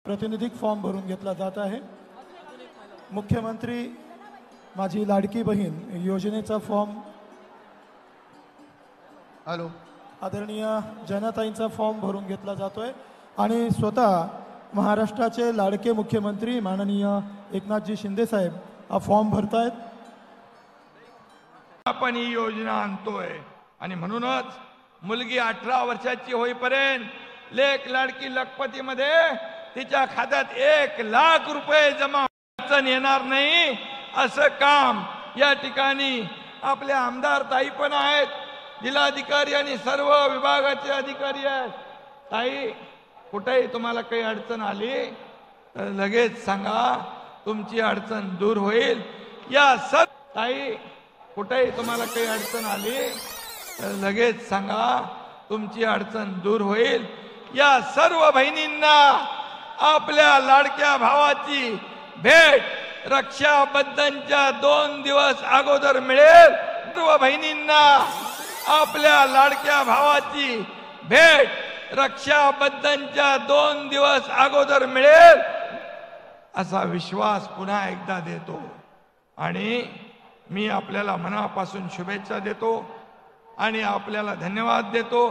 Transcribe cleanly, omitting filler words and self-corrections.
प्रतिनिधिक form भरून घेतला जात आहे। मुख्यमंत्री माझी लाडकी बहीण योजनेचा फॉर्म आदरणीय जनताईंचा फॉर्म भरून घेतला जातोय आणि स्वतः महाराष्ट्राचे लाडके मुख्यमंत्री माननीय एकनाथजी शिंदे साहेब हा फॉर्म भरतायत। आपण ही योजना आणतोय आणि म्हणूनच मुलगी 18 वर्षाची होईपर्यंत लेक लाडकी लखपतीमध्ये तिच्या खात्यात 1 लाख रुपये जमा येणार नाही असं काम या ठिकाणी आपले आमदार ताई पण आहेत, जिल्हाधिकारी आणि सर्व विभागाचे अधिकारी आहेत। ताई कुठेही तुम्हाला काही अडचण आली तर लगेच सांगा, तुमची अडचण दूर होईल। या ताई कुठेही तुम्हाला काही अडचण आली तर लगेच सांगा, तुमची अडचण दूर होईल। या सर्व बहिणींना आपल्या लाडक्या भावाची भेट रक्षाबंधनच्या 2 दिवस अगोदर मिळेल। सर्व बहिणींना आपल्या लाडक्या भावाची भेट रक्षाबंधनच्या 2 दिवस अगोदर मिळेल असा विश्वास पुन्हा एकदा देतो आणि मी आपल्याला मनापासून शुभेच्छा देतो आणि आपल्याला धन्यवाद देतो।